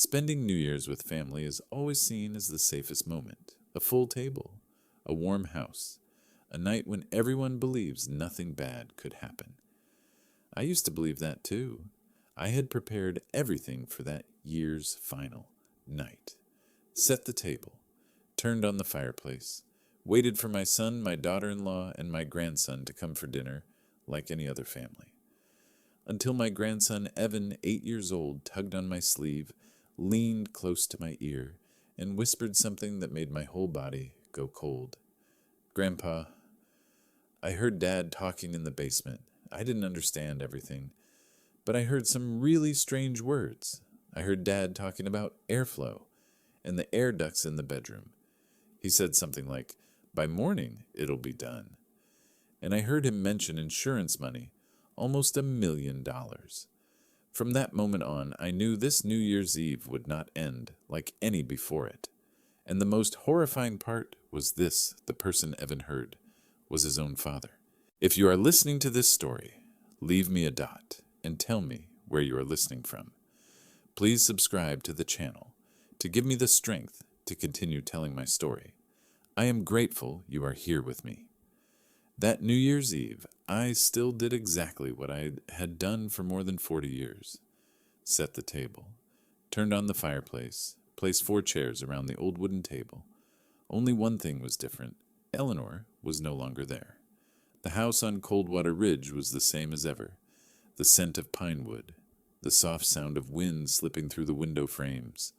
Spending New Year's with family is always seen as the safest moment. A full table, a warm house, a night when everyone believes nothing bad could happen. I used to believe that too. I had prepared everything for that year's final night. Set the table, turned on the fireplace, waited for my son, my daughter-in-law, and my grandson to come for dinner like any other family. Until my grandson Evan, 8 years old, tugged on my sleeve, leaned close to my ear, and whispered something that made my whole body go cold. "Grandpa, I heard Dad talking in the basement. I didn't understand everything, but I heard some really strange words. I heard Dad talking about airflow and the air ducts in the bedroom. He said something like, 'By morning, it'll be done.' And I heard him mention insurance money, almost $1 million. From that moment on, I knew this New Year's Eve would not end like any before it. And the most horrifying part was this: the person Evan heard was his own father. If you are listening to this story, leave me a dot and tell me where you are listening from. Please subscribe to the channel to give me the strength to continue telling my story. I am grateful you are here with me. That New Year's Eve, I still did exactly what I had done for more than 40 years. Set the table, turned on the fireplace, placed 4 chairs around the old wooden table. Only one thing was different. Eleanor was no longer there. The house on Coldwater Ridge was the same as ever. The scent of pine wood, the soft sound of wind slipping through the window frames.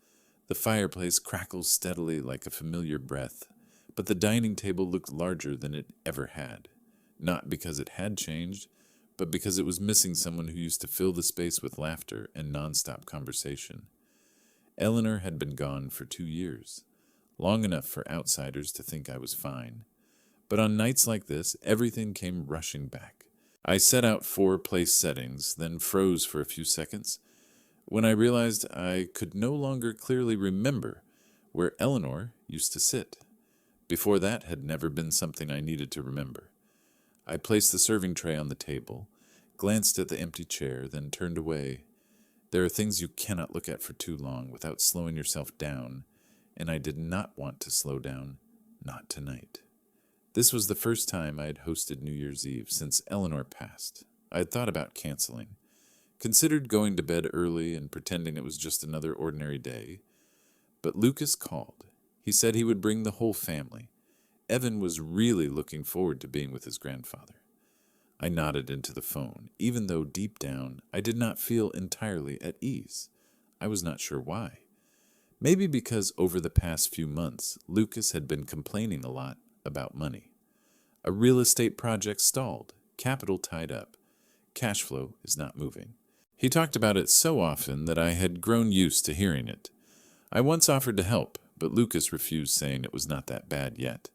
The fireplace crackles steadily like a familiar breath, but the dining table looked larger than it ever had. Not because it had changed, but because it was missing someone who used to fill the space with laughter and nonstop conversation. Eleanor had been gone for 2 years, long enough for outsiders to think I was fine. But on nights like this, everything came rushing back. I set out 4 place settings, then froze for a few seconds, when I realized I could no longer clearly remember where Eleanor used to sit. Before that had never been something I needed to remember. I placed the serving tray on the table, glanced at the empty chair, then turned away. There are things you cannot look at for too long without slowing yourself down, and I did not want to slow down, not tonight. This was the first time I had hosted New Year's Eve since Eleanor passed. I had thought about canceling, considered going to bed early and pretending it was just another ordinary day. But Lucas called. He said he would bring the whole family. Evan was really looking forward to being with his grandfather. I nodded into the phone, even though deep down I did not feel entirely at ease. I was not sure why. Maybe because over the past few months, Lucas had been complaining a lot about money. A real estate project stalled, capital tied up, cash flow is not moving. He talked about it so often that I had grown used to hearing it. I once offered to help, but Lucas refused, saying it was not that bad yet.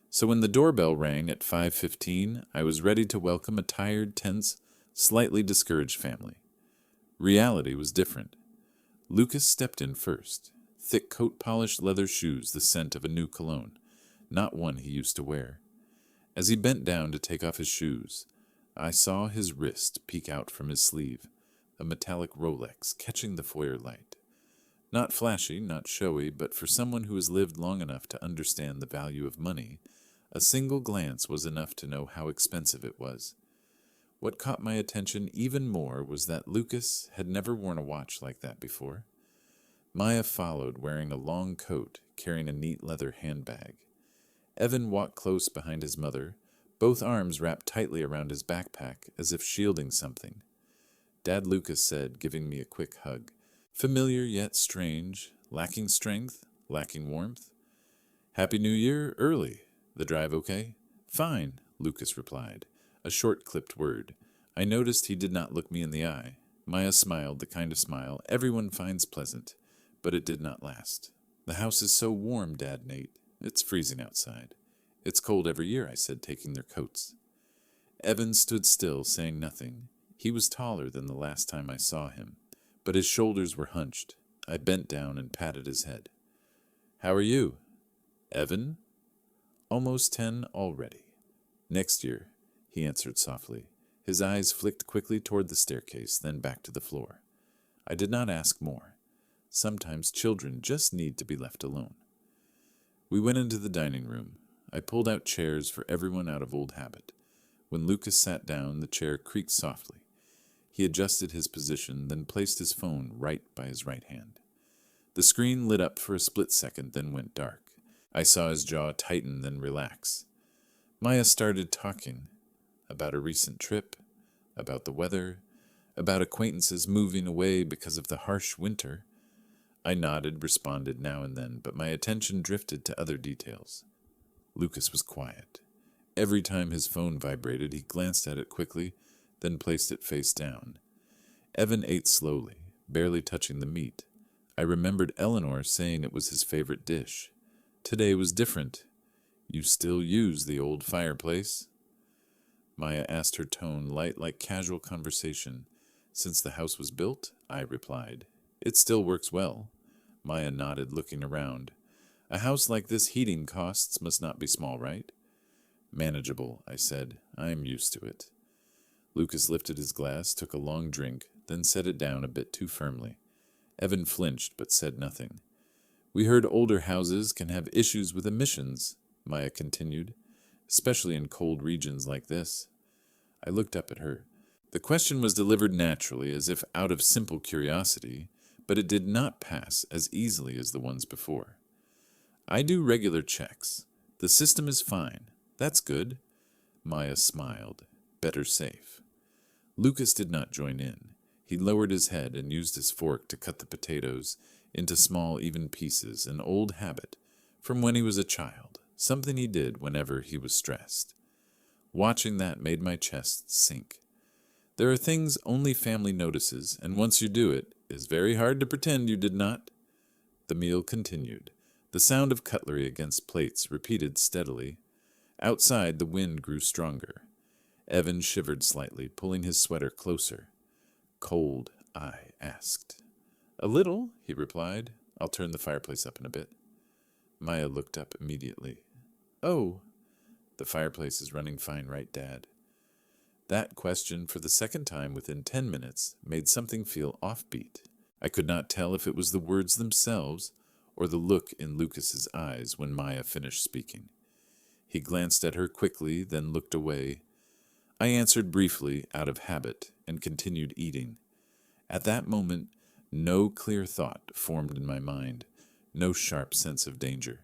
So when the doorbell rang at 5:15, I was ready to welcome a tired, tense, slightly discouraged family. Reality was different. Lucas stepped in first. Thick coat-polished leather shoes, the scent of a new cologne, not one he used to wear. As he bent down to take off his shoes, I saw his wrist peek out from his sleeve, a metallic Rolex catching the foyer light. Not flashy, not showy, but for someone who has lived long enough to understand the value of money, a single glance was enough to know how expensive it was. What caught my attention even more was that Lucas had never worn a watch like that before. Maya followed, wearing a long coat, carrying a neat leather handbag. Evan walked close behind his mother, both arms wrapped tightly around his backpack as if shielding something. Dad, Lucas said, giving me a quick hug. Familiar yet strange, lacking strength, lacking warmth. "Happy New Year, early. The drive okay?" "Fine," Lucas replied, a short-clipped word. I noticed he did not look me in the eye. Maya smiled, the kind of smile everyone finds pleasant, but it did not last. "The house is so warm, Dad, Nate. It's freezing outside." "It's cold every year," I said, taking their coats. Evan stood still, saying nothing. He was taller than the last time I saw him, but his shoulders were hunched. I bent down and patted his head. "How are you?" "Evan?" "Almost 10 already." "Next year," he answered softly. His eyes flicked quickly toward the staircase, then back to the floor. I did not ask more. Sometimes children just need to be left alone. We went into the dining room. I pulled out chairs for everyone out of old habit. When Lucas sat down, the chair creaked softly. He adjusted his position, then placed his phone right by his right hand. The screen lit up for a split second, then went dark. I saw his jaw tighten, then relax. Maya started talking about a recent trip, about the weather, about acquaintances moving away because of the harsh winter. I nodded, responded now and then, but my attention drifted to other details. Lucas was quiet. Every time his phone vibrated, he glanced at it quickly, then placed it face down. Evan ate slowly, barely touching the meat. I remembered Eleanor saying it was his favorite dish. Today was different. You still use the old fireplace? Maya asked, her tone light like casual conversation. Since the house was built, I replied. It still works well. Maya nodded, looking around. A house like this heating costs must not be small, right? Manageable, I said. I am used to it. Lucas lifted his glass, took a long drink, then set it down a bit too firmly. Evan flinched but said nothing. We heard older houses can have issues with emissions, Maya continued, especially in cold regions like this. I looked up at her. The question was delivered naturally, as if out of simple curiosity, but it did not pass as easily as the ones before. I do regular checks. The system is fine. That's good. Maya smiled. Better safe. Lucas did not join in. He lowered his head and used his fork to cut the potatoes into small, even pieces, an old habit from when he was a child, something he did whenever he was stressed. Watching that made my chest sink. There are things only family notices, and once you do it, it is very hard to pretend you did not. The meal continued. The sound of cutlery against plates repeated steadily. Outside, the wind grew stronger. Evan shivered slightly, pulling his sweater closer. Cold, I asked. A little, he replied. I'll turn the fireplace up in a bit. Maya looked up immediately. Oh, the fireplace is running fine, right, Dad? That question, for the second time within 10 minutes, made something feel offbeat. I could not tell if it was the words themselves or the look in Lucas's eyes when Maya finished speaking. He glanced at her quickly, then looked away. I answered briefly, out of habit, and continued eating. At that moment, no clear thought formed in my mind, no sharp sense of danger.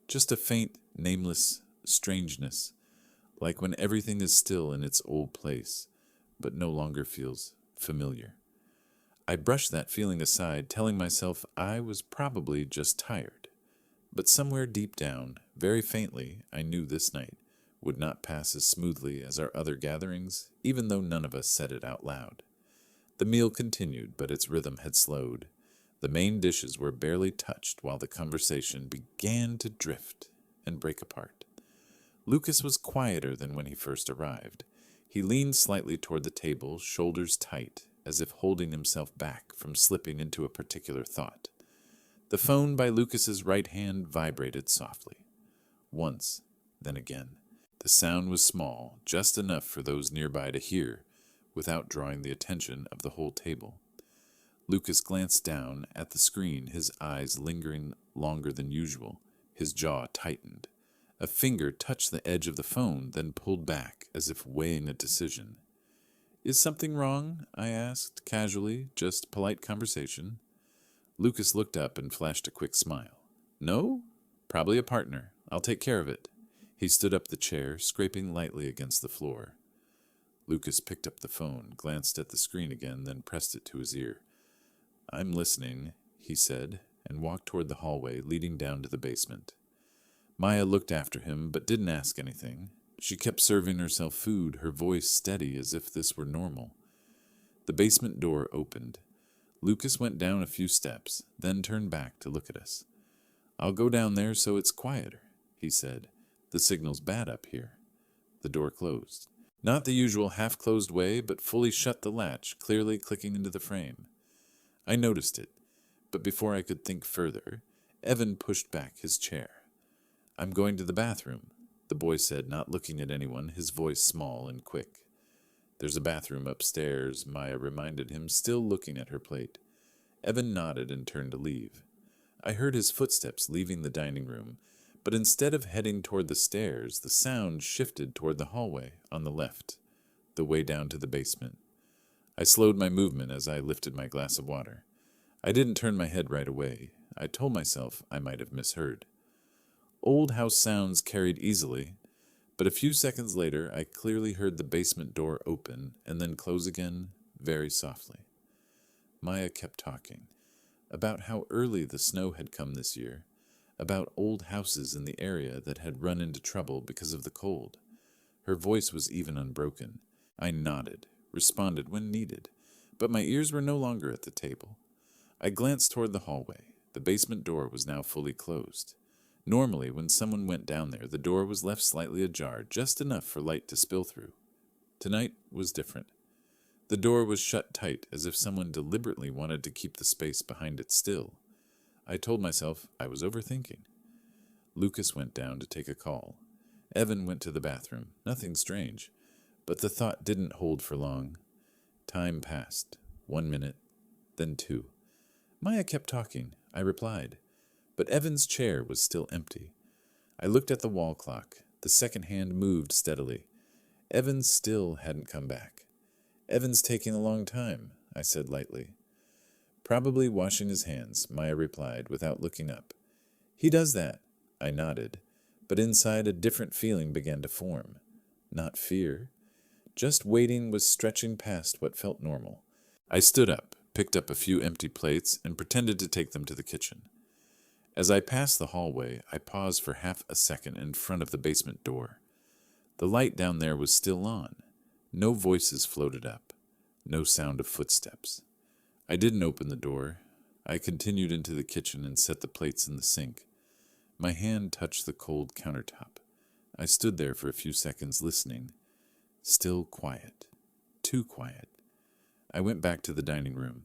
Just a faint, nameless strangeness, like when everything is still in its old place, but no longer feels familiar. I brushed that feeling aside, telling myself I was probably just tired. But somewhere deep down, very faintly, I knew this night would not pass as smoothly as our other gatherings, even though none of us said it out loud. The meal continued, but its rhythm had slowed. The main dishes were barely touched while the conversation began to drift and break apart. Lucas was quieter than when he first arrived. He leaned slightly toward the table, shoulders tight, as if holding himself back from slipping into a particular thought. The phone by Lucas's right hand vibrated softly. Once, then again. The sound was small, just enough for those nearby to hear, without drawing the attention of the whole table. Lucas glanced down at the screen, his eyes lingering longer than usual. His jaw tightened. A finger touched the edge of the phone, then pulled back, as if weighing a decision. Is something wrong? I asked, casually, just polite conversation. Lucas looked up and flashed a quick smile. No? Probably a partner. I'll take care of it. He stood up the chair, scraping lightly against the floor. Lucas picked up the phone, glanced at the screen again, then pressed it to his ear. I'm listening, he said, and walked toward the hallway leading down to the basement. Maya looked after him, but didn't ask anything. She kept serving herself food, her voice steady as if this were normal. The basement door opened. Lucas went down a few steps, then turned back to look at us. I'll go down there so it's quieter, he said. The signal's bad up here. The door closed. Not the usual half-closed way, but fully shut the latch, clearly clicking into the frame. I noticed it, but before I could think further, Evan pushed back his chair. I'm going to the bathroom, the boy said, not looking at anyone, his voice small and quick. There's a bathroom upstairs, Maya reminded him, still looking at her plate. Evan nodded and turned to leave. I heard his footsteps leaving the dining room, but instead of heading toward the stairs, the sound shifted toward the hallway on the left, the way down to the basement. I slowed my movement as I lifted my glass of water. I didn't turn my head right away. I told myself I might have misheard. Old house sounds carried easily, but a few seconds later I clearly heard the basement door open and then close again very softly. Maya kept talking about how early the snow had come this year, about old houses in the area that had run into trouble because of the cold. Her voice was even unbroken. I nodded, responded when needed, but my ears were no longer at the table. I glanced toward the hallway. The basement door was now fully closed. Normally, when someone went down there, the door was left slightly ajar, just enough for light to spill through. Tonight was different. The door was shut tight, as if someone deliberately wanted to keep the space behind it still. I told myself I was overthinking. Lucas went down to take a call. Evan went to the bathroom. Nothing strange. But the thought didn't hold for long. Time passed. 1 minute, then 2. Maya kept talking. I replied. But Evan's chair was still empty. I looked at the wall clock. The second hand moved steadily. Evan still hadn't come back. Evan's taking a long time, I said lightly. Probably washing his hands, Maya replied without looking up. He does that, I nodded, but inside a different feeling began to form. Not fear. Just waiting was stretching past what felt normal. I stood up, picked up a few empty plates, and pretended to take them to the kitchen. As I passed the hallway, I paused for half a second in front of the basement door. The light down there was still on. No voices floated up. No sound of footsteps. I didn't open the door. I continued into the kitchen and set the plates in the sink. My hand touched the cold countertop. I stood there for a few seconds listening. Still quiet. Too quiet. I went back to the dining room.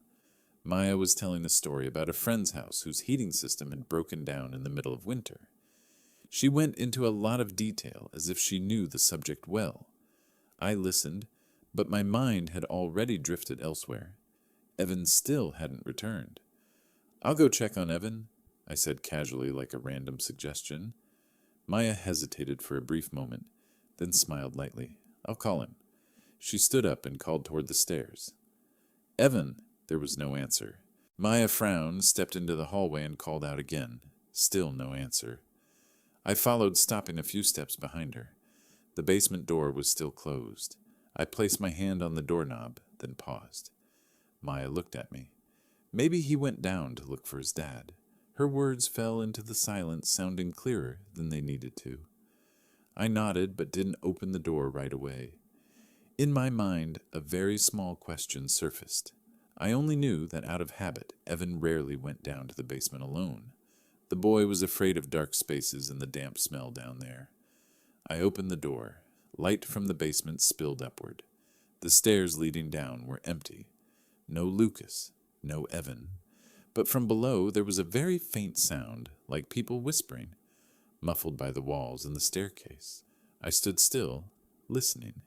Maya was telling a story about a friend's house whose heating system had broken down in the middle of winter. She went into a lot of detail as if she knew the subject well. I listened, but my mind had already drifted elsewhere. Evan still hadn't returned. I'll go check on Evan, I said casually like a random suggestion. Maya hesitated for a brief moment, then smiled lightly. I'll call him. She stood up and called toward the stairs. Evan! There was no answer. Maya frowned, stepped into the hallway, and called out again. Still no answer. I followed, stopping a few steps behind her. The basement door was still closed. I placed my hand on the doorknob, then paused. Maya looked at me. Maybe he went down to look for his dad. Her words fell into the silence, sounding clearer than they needed to. I nodded, but didn't open the door right away. In my mind, a very small question surfaced. I only knew that out of habit, Evan rarely went down to the basement alone. The boy was afraid of dark spaces and the damp smell down there. I opened the door. Light from the basement spilled upward. The stairs leading down were empty. No Lucas, no Evan. But from below there was a very faint sound, like people whispering, muffled by the walls and the staircase. I stood still, listening.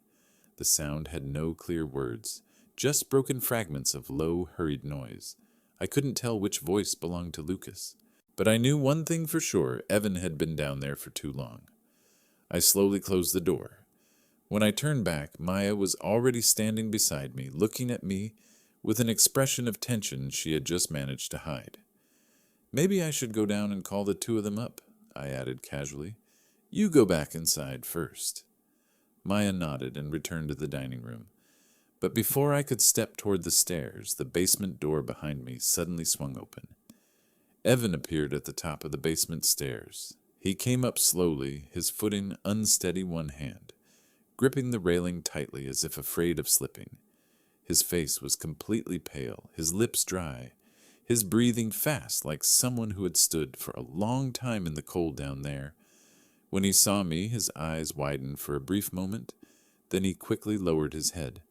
The sound had no clear words, just broken fragments of low, hurried noise. I couldn't tell which voice belonged to Lucas, but I knew one thing for sure: Evan had been down there for too long. I slowly closed the door. When I turned back, Maya was already standing beside me, looking at me with an expression of tension she had just managed to hide. Maybe I should go down and call the two of them up, I added casually. You go back inside first. Maya nodded and returned to the dining room. But before I could step toward the stairs, the basement door behind me suddenly swung open. Evan appeared at the top of the basement stairs. He came up slowly, his footing unsteady, one hand, gripping the railing tightly as if afraid of slipping. His face was completely pale, his lips dry, his breathing fast like someone who had stood for a long time in the cold down there. When he saw me, his eyes widened for a brief moment, then he quickly lowered his head,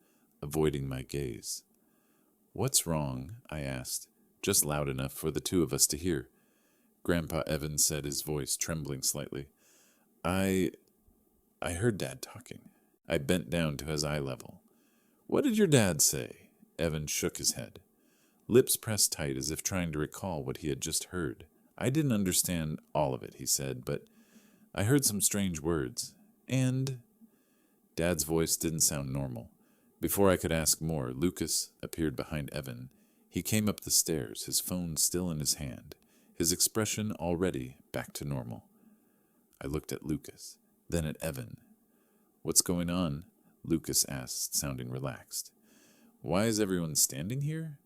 avoiding my gaze. What's wrong? I asked, just loud enough for the two of us to hear. Grandpa Evan said, his voice trembling slightly. I heard Dad talking. I bent down to his eye level. What did your dad say? Evan shook his head. lips pressed tight as if trying to recall what he had just heard. I didn't understand all of it, he said, but I heard some strange words. And Dad's voice didn't sound normal. Before I could ask more, Lucas appeared behind Evan. He came up the stairs, his phone still in his hand, his expression already back to normal. I looked at Lucas, then at Evan. "What's going on?" Lucas asked, sounding relaxed. "Why is everyone standing here?"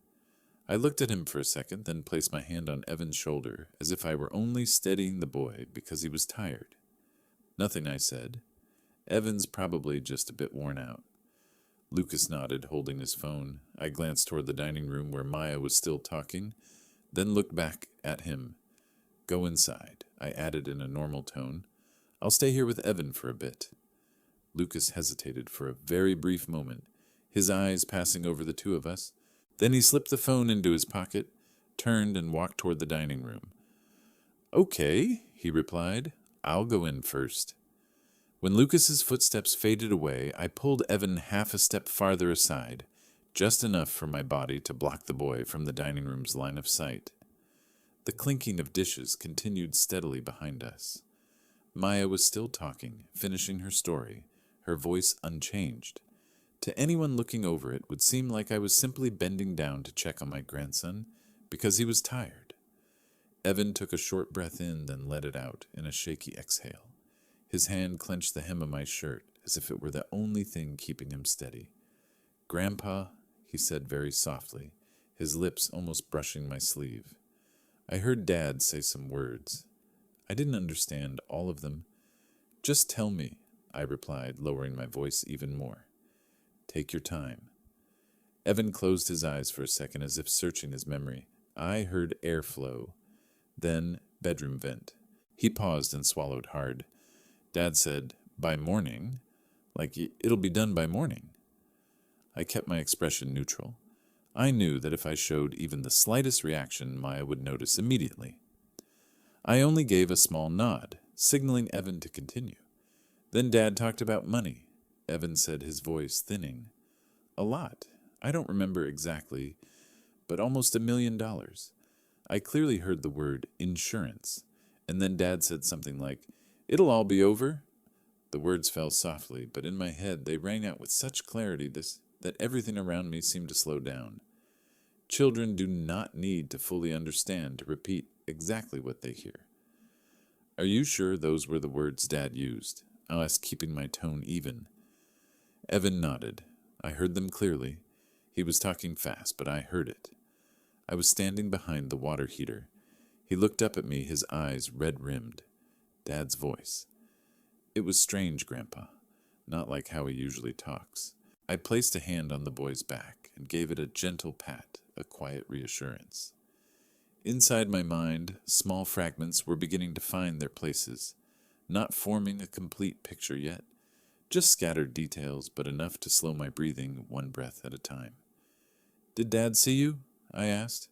I looked at him for a second, then placed my hand on Evan's shoulder, as if I were only steadying the boy because he was tired. "Nothing," I said. "Evan's probably just a bit worn out." Lucas nodded, holding his phone. I glanced toward the dining room where Maya was still talking, then looked back at him. "Go inside," I added in a normal tone. "I'll stay here with Evan for a bit." Lucas hesitated for a very brief moment, his eyes passing over the two of us. Then he slipped the phone into his pocket, turned, and walked toward the dining room. "Okay," he replied. "I'll go in first." When Lucas's footsteps faded away, I pulled Evan half a step farther aside, just enough for my body to block the boy from the dining room's line of sight. The clinking of dishes continued steadily behind us. Maya was still talking, finishing her story, her voice unchanged. To anyone looking over it would seem like I was simply bending down to check on my grandson because he was tired. Evan took a short breath in, then let it out in a shaky exhale. His hand clenched the hem of my shirt as if it were the only thing keeping him steady. "Grandpa," he said very softly, his lips almost brushing my sleeve. I heard Dad say some words. I didn't understand all of them. "Just tell me," I replied, lowering my voice even more. "Take your time." Evan closed his eyes for a second as if searching his memory. I heard airflow, then bedroom vent. He paused and swallowed hard. Dad said, "By morning?" Like, it'll be done by morning. I kept my expression neutral. I knew that if I showed even the slightest reaction, Maya would notice immediately. I only gave a small nod, signaling Evan to continue. Then Dad talked about money. Evan said, his voice thinning. "A lot. I don't remember exactly, but almost $1 million. I clearly heard the word insurance, and then Dad said something like, "It'll all be over." The words fell softly, but in my head they rang out with such clarity that everything around me seemed to slow down. Children do not need to fully understand to repeat exactly what they hear. "Are you sure those were the words Dad used?" I asked, keeping my tone even. Evan nodded. I heard them clearly. He was talking fast, but I heard it. I was standing behind the water heater. He looked up at me, his eyes red-rimmed. Dad's voice. It was strange, Grandpa, not like how he usually talks. I placed a hand on the boy's back and gave it a gentle pat, a quiet reassurance. Inside my mind, small fragments were beginning to find their places, not forming a complete picture yet, just scattered details, but enough to slow my breathing one breath at a time. "Did Dad see you?" I asked.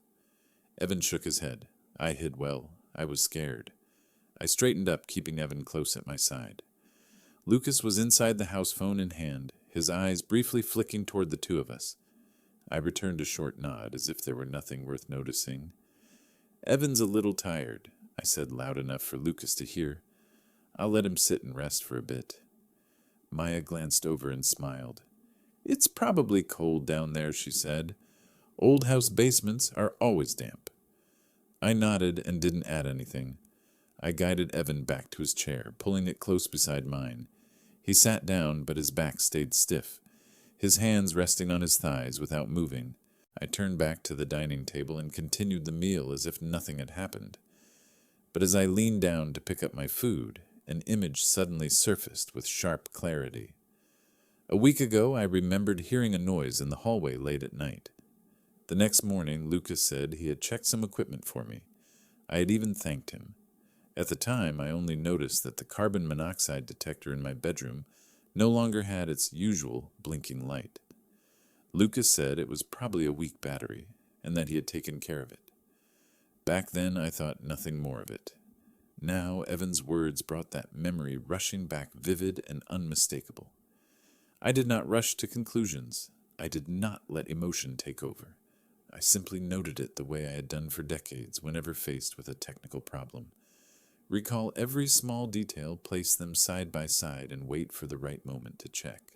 Evan shook his head. I hid well. I was scared. I straightened up, keeping Evan close at my side. Lucas was inside the house, phone in hand, his eyes briefly flicking toward the two of us. I returned a short nod, as if there were nothing worth noticing. "Evan's a little tired," I said loud enough for Lucas to hear. "I'll let him sit and rest for a bit." Maya glanced over and smiled. "It's probably cold down there," she said. "Old house basements are always damp." I nodded and didn't add anything. I guided Evan back to his chair, pulling it close beside mine. He sat down, but his back stayed stiff, his hands resting on his thighs without moving. I turned back to the dining table and continued the meal as if nothing had happened. But as I leaned down to pick up my food, an image suddenly surfaced with sharp clarity. A week ago, I remembered hearing a noise in the hallway late at night. The next morning, Lucas said he had checked some equipment for me. I had even thanked him. At the time, I only noticed that the carbon monoxide detector in my bedroom no longer had its usual blinking light. Lucas said it was probably a weak battery, and that he had taken care of it. Back then, I thought nothing more of it. Now, Evan's words brought that memory rushing back, vivid and unmistakable. I did not rush to conclusions. I did not let emotion take over. I simply noted it the way I had done for decades whenever faced with a technical problem. Recall every small detail, place them side by side, and wait for the right moment to check.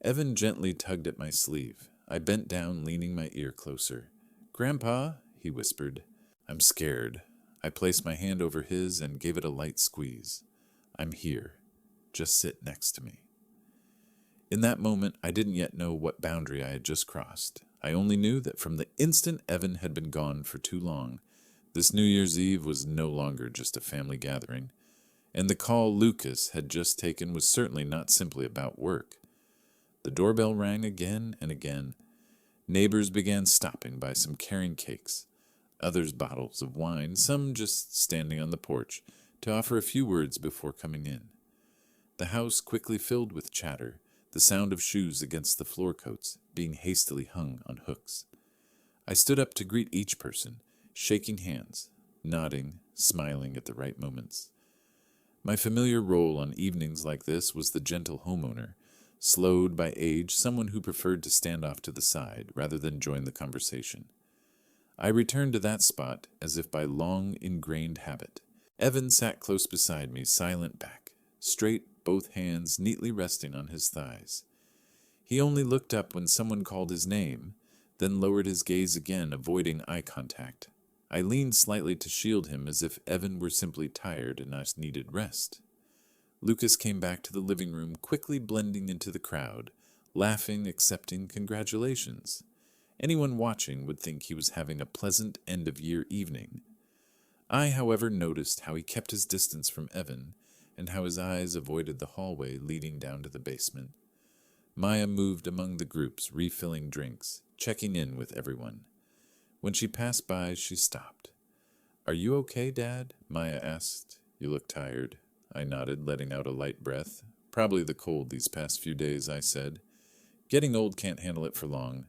Evan gently tugged at my sleeve. I bent down, leaning my ear closer. "Grandpa," he whispered. "I'm scared." I placed my hand over his and gave it a light squeeze. "I'm here. Just sit next to me." In that moment, I didn't yet know what boundary I had just crossed. I only knew that from the instant Evan had been gone for too long, this New Year's Eve was no longer just a family gathering, and the call Lucas had just taken was certainly not simply about work. The doorbell rang again and again. Neighbors began stopping by, some carrying cakes, others bottles of wine, some just standing on the porch to offer a few words before coming in. The house quickly filled with chatter, the sound of shoes against the floor coats being hastily hung on hooks. I stood up to greet each person, shaking hands, nodding, smiling at the right moments. My familiar role on evenings like this was the gentle homeowner, slowed by age, someone who preferred to stand off to the side rather than join the conversation. I returned to that spot as if by long ingrained habit. Evan sat close beside me, silent back, straight, both hands neatly resting on his thighs. He only looked up when someone called his name, then lowered his gaze again, avoiding eye contact. I leaned slightly to shield him as if Evan were simply tired and I needed rest. Lucas came back to the living room, quickly blending into the crowd, laughing, accepting congratulations. Anyone watching would think he was having a pleasant end-of-year evening. I, however, noticed how he kept his distance from Evan and how his eyes avoided the hallway leading down to the basement. Maya moved among the groups, refilling drinks, checking in with everyone. When she passed by, she stopped. "Are you okay, Dad?" Maya asked. "You look tired." I nodded, letting out a light breath. "Probably the cold these past few days," I said. "Getting old can't handle it for long."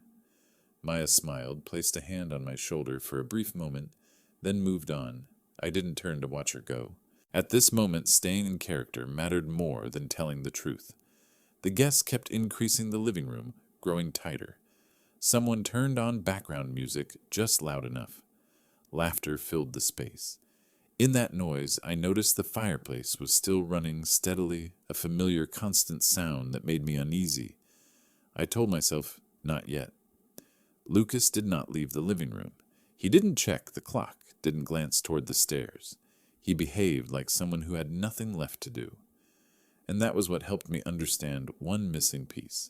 Maya smiled, placed a hand on my shoulder for a brief moment, then moved on. I didn't turn to watch her go. At this moment, staying in character mattered more than telling the truth. The guests kept increasing the living room, growing tighter. Someone turned on background music just loud enough. Laughter filled the space. In that noise, I noticed the fireplace was still running steadily, a familiar constant sound that made me uneasy. I told myself, not yet. Lucas did not leave the living room. He didn't check the clock, didn't glance toward the stairs. He behaved like someone who had nothing left to do. And that was what helped me understand one missing piece.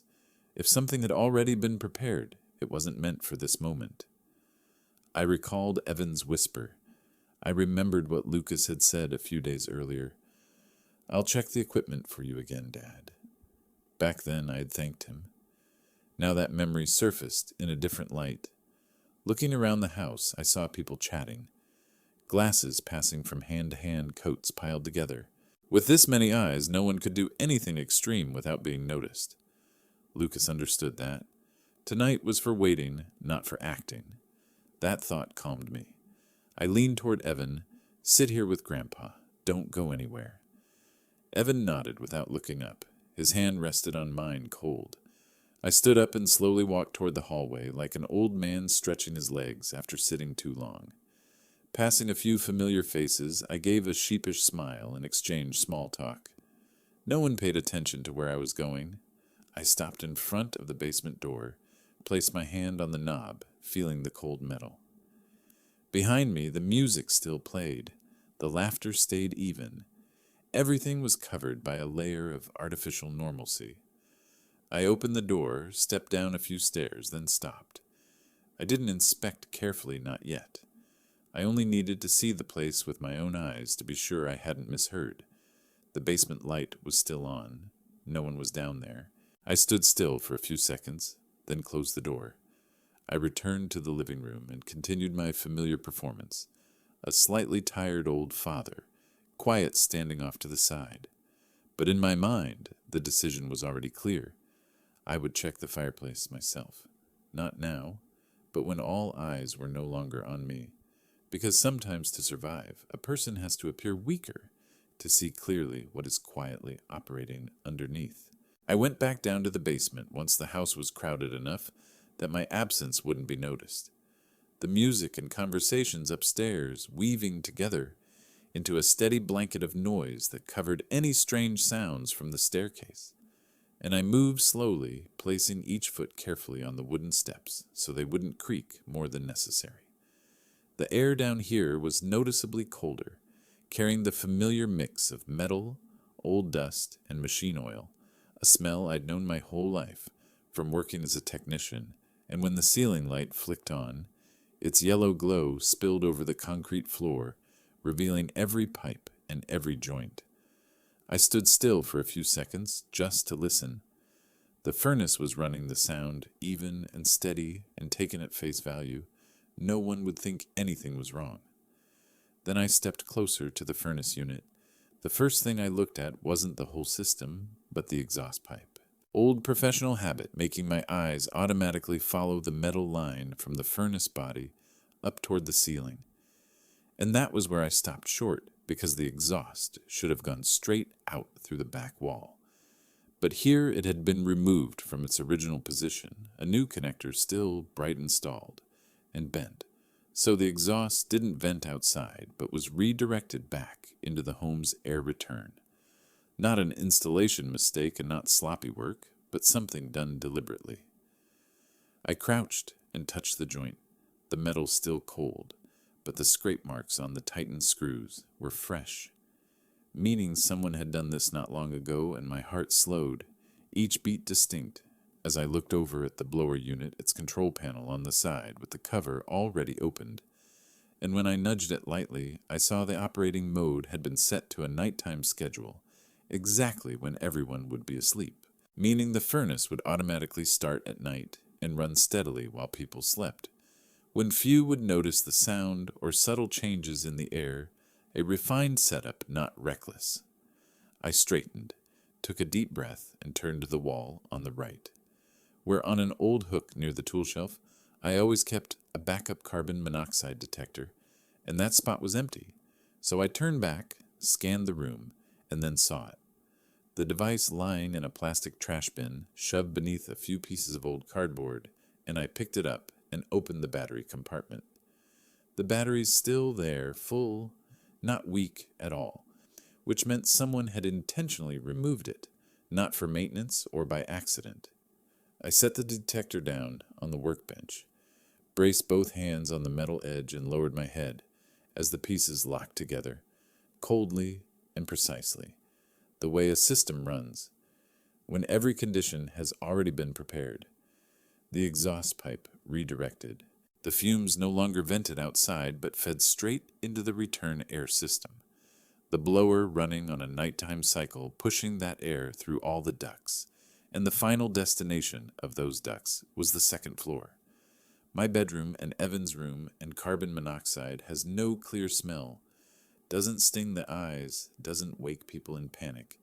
If something had already been prepared, it wasn't meant for this moment. I recalled Evan's whisper. I remembered what Lucas had said a few days earlier. "I'll check the equipment for you again, Dad." Back then, I had thanked him. Now that memory surfaced in a different light. Looking around the house, I saw people chatting. Glasses passing from hand to hand, coats piled together. With this many eyes, no one could do anything extreme without being noticed. Lucas understood that. Tonight was for waiting, not for acting. That thought calmed me. I leaned toward Evan. "Sit here with Grandpa. Don't go anywhere." Evan nodded without looking up. His hand rested on mine, cold. I stood up and slowly walked toward the hallway, like an old man stretching his legs after sitting too long. Passing a few familiar faces, I gave a sheepish smile and exchanged small talk. No one paid attention to where I was going. I stopped in front of the basement door, placed my hand on the knob, feeling the cold metal. Behind me, the music still played. The laughter stayed even. Everything was covered by a layer of artificial normalcy. I opened the door, stepped down a few stairs, then stopped. I didn't inspect carefully, not yet. I only needed to see the place with my own eyes to be sure I hadn't misheard. The basement light was still on. No one was down there. I stood still for a few seconds, then closed the door. I returned to the living room and continued my familiar performance. A slightly tired old father, quiet standing off to the side. But in my mind, the decision was already clear. I would check the fireplace myself. Not now, but when all eyes were no longer on me. Because sometimes to survive, a person has to appear weaker to see clearly what is quietly operating underneath. I went back down to the basement once the house was crowded enough that my absence wouldn't be noticed. the music and conversations upstairs weaving together into a steady blanket of noise that covered any strange sounds from the staircase. And I moved slowly, placing each foot carefully on the wooden steps so they wouldn't creak more than necessary. The air down here was noticeably colder, carrying the familiar mix of metal, old dust, and machine oil, a smell I'd known my whole life from working as a technician, and when the ceiling light flicked on, its yellow glow spilled over the concrete floor, revealing every pipe and every joint. I stood still for a few seconds just to listen. The furnace was running the sound even and steady, and taken at face value, no one would think anything was wrong. Then I stepped closer to the furnace unit. The first thing I looked at wasn't the whole system, but the exhaust pipe. Old professional habit making my eyes automatically follow the metal line from the furnace body up toward the ceiling. And that was where I stopped short, because the exhaust should have gone straight out through the back wall. But here it had been removed from its original position, a new connector still bright installed, and bent, so the exhaust didn't vent outside, but was redirected back into the home's air return. Not an installation mistake and not sloppy work, but something done deliberately. I crouched and touched the joint, the metal still cold, but the scrape marks on the tightened screws were fresh, meaning someone had done this not long ago, and my heart slowed, each beat distinct, as I looked over at the blower unit, its control panel on the side with the cover already opened. And when I nudged it lightly, I saw the operating mode had been set to a nighttime schedule, exactly when everyone would be asleep, meaning the furnace would automatically start at night and run steadily while people slept. When few would notice the sound or subtle changes in the air, a refined setup, not reckless. I straightened, took a deep breath, and turned to the wall on the right, where on an old hook near the tool shelf, I always kept a backup carbon monoxide detector, and that spot was empty. So I turned back, scanned the room, and then saw it. The device lying in a plastic trash bin, shoved beneath a few pieces of old cardboard, and I picked it up and opened the battery compartment. The battery's still there, full, not weak at all, which meant someone had intentionally removed it, not for maintenance or by accident. I set the detector down on the workbench, braced both hands on the metal edge, and lowered my head as the pieces locked together, coldly and precisely, the way a system runs, when every condition has already been prepared. The exhaust pipe redirected. The fumes no longer vented outside, but fed straight into the return air system, the blower running on a nighttime cycle, pushing that air through all the ducts, and the final destination of those ducts was the second floor. My bedroom and Evan's room and carbon monoxide has no clear smell, doesn't sting the eyes, doesn't wake people in panic.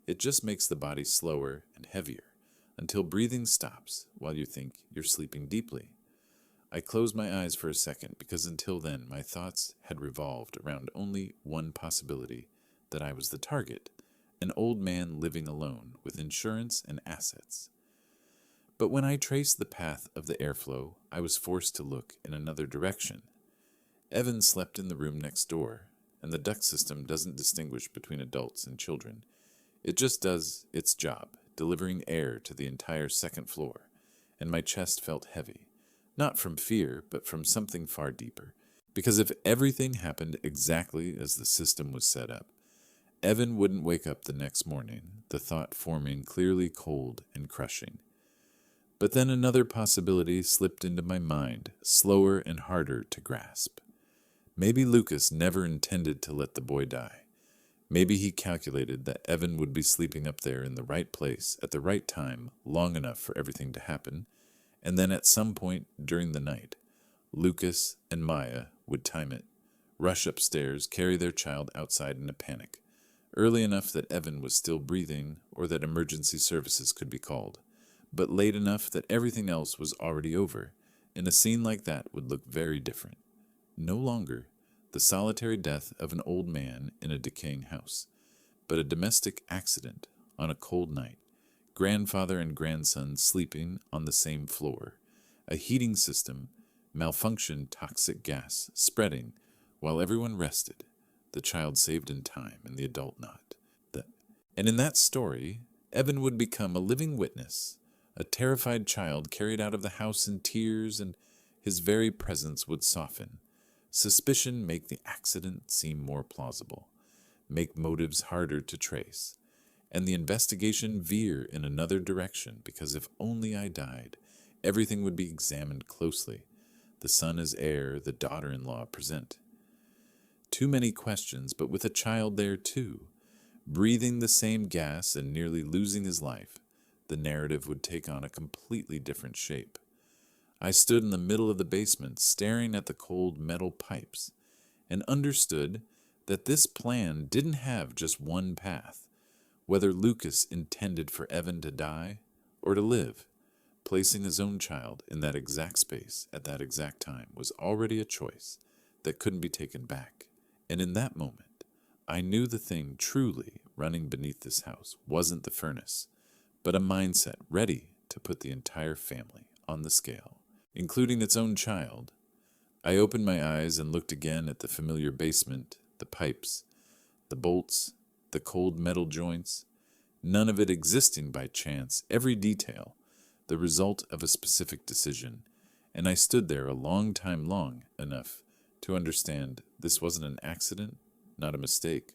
It just makes the body slower and heavier, until breathing stops while you think you're sleeping deeply. I closed my eyes for a second, because until then my thoughts had revolved around only one possibility, that I was the target, an old man living alone with insurance and assets. But when I traced the path of the airflow, I was forced to look in another direction. Evan slept in the room next door, and the duct system doesn't distinguish between adults and children. It just does its job, delivering air to the entire second floor, and my chest felt heavy, not from fear, but from something far deeper. Because if everything happened exactly as the system was set up, Evan wouldn't wake up the next morning, the thought forming clearly cold and crushing. But then another possibility slipped into my mind, slower and harder to grasp. Maybe Lucas never intended to let the boy die. Maybe he calculated that Evan would be sleeping up there in the right place at the right time long enough for everything to happen, and then at some point during the night, Lucas and Maya would time it, rush upstairs, carry their child outside in a panic, early enough that Evan was still breathing or that emergency services could be called, but late enough that everything else was already over, and a scene like that would look very different. No longer the solitary death of an old man in a decaying house, but a domestic accident on a cold night, grandfather and grandson sleeping on the same floor, a heating system Malfunction toxic gas spreading while everyone rested. The child saved in time and the adult not. And in that story, Evan would become a living witness, a terrified child carried out of the house in tears, and his very presence would soften. Suspicion make the accident seem more plausible, make motives harder to trace, and the investigation veer in another direction because if only I died, everything would be examined closely. The son as heir, the daughter-in-law present. Too many questions, but with a child there too, breathing the same gas and nearly losing his life, the narrative would take on a completely different shape. I stood in the middle of the basement, staring at the cold metal pipes, and understood that this plan didn't have just one path. Whether Lucas intended for Evan to die or to live, placing his own child in that exact space at that exact time was already a choice that couldn't be taken back. And in that moment, I knew the thing truly running beneath this house wasn't the furnace, but a mindset ready to put the entire family on the scale, including its own child. I opened my eyes and looked again at the familiar basement, the pipes, the bolts, the cold metal joints, none of it existing by chance, every detail, the result of a specific decision, and I stood there a long time long enough to understand this wasn't an accident, not a mistake,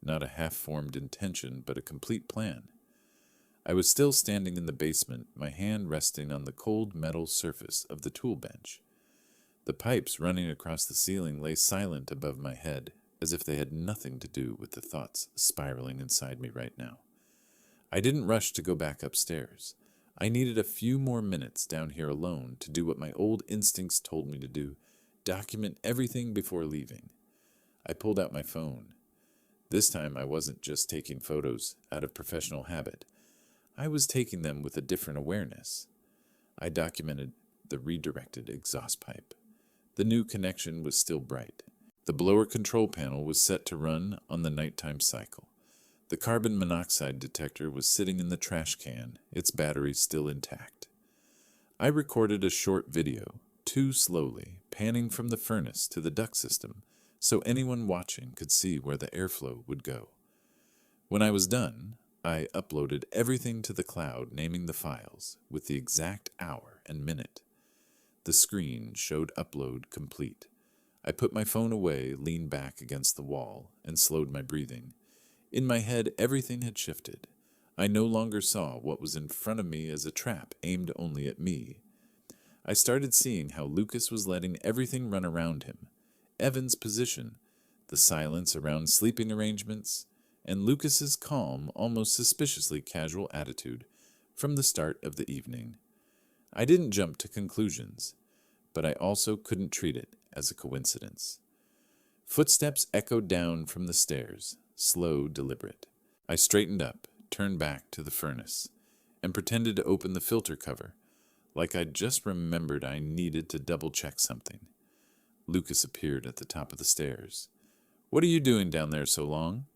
not a half-formed intention, but a complete plan. I was still standing in the basement, my hand resting on the cold metal surface of the tool bench. The pipes running across the ceiling lay silent above my head, as if they had nothing to do with the thoughts spiraling inside me right now. I didn't rush to go back upstairs. I needed a few more minutes down here alone to do what my old instincts told me to do, document everything before leaving. I pulled out my phone. This time I wasn't just taking photos out of professional habit. I was taking them with a different awareness. I documented the redirected exhaust pipe. The new connection was still bright. The blower control panel was set to run on the nighttime cycle. The carbon monoxide detector was sitting in the trash can, its battery still intact. I recorded a short video, too slowly, panning from the furnace to the duct system, so anyone watching could see where the airflow would go. When I was done, I uploaded everything to the cloud, naming the files, with the exact hour and minute. The screen showed upload complete. I put my phone away, leaned back against the wall, and slowed my breathing. In my head, everything had shifted. I no longer saw what was in front of me as a trap aimed only at me. I started seeing how Lucas was letting everything run around him. Evan's position, the silence around sleeping arrangements, and Lucas's calm, almost suspiciously casual attitude from the start of the evening. I didn't jump to conclusions, but I also couldn't treat it as a coincidence. Footsteps echoed down from the stairs, slow, deliberate. I straightened up, turned back to the furnace, and pretended to open the filter cover, like I'd just remembered I needed to double-check something. Lucas appeared at the top of the stairs. "What are you doing down there so long?"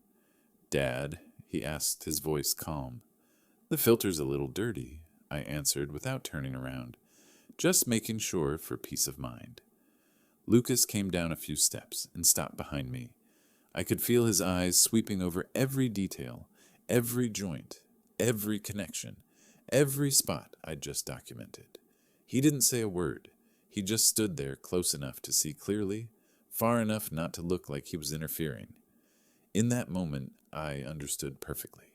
"Dad," he asked, his voice calm. "The filter's a little dirty," I answered without turning around, just making sure for peace of mind. Lucas came down a few steps and stopped behind me. I could feel his eyes sweeping over every detail, every joint, every connection, every spot I'd just documented. He didn't say a word. He just stood there close enough to see clearly, far enough not to look like he was interfering. In that moment, I understood perfectly.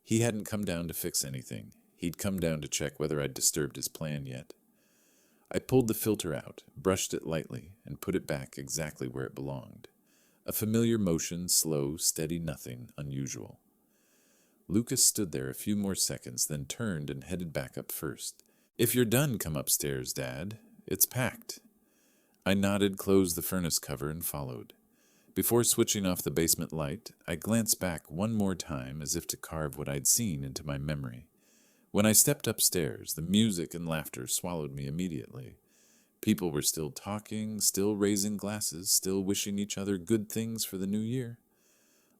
He hadn't come down to fix anything. He'd come down to check whether I'd disturbed his plan yet. I pulled the filter out, brushed it lightly, and put it back exactly where it belonged. A familiar motion, slow, steady, nothing unusual. Lucas stood there a few more seconds, then turned and headed back up first. "If you're done, come upstairs, Dad. It's packed." I nodded, closed the furnace cover, and followed. Before switching off the basement light, I glanced back one more time as if to carve what I'd seen into my memory. When I stepped upstairs, the music and laughter swallowed me immediately. People were still talking, still raising glasses, still wishing each other good things for the new year.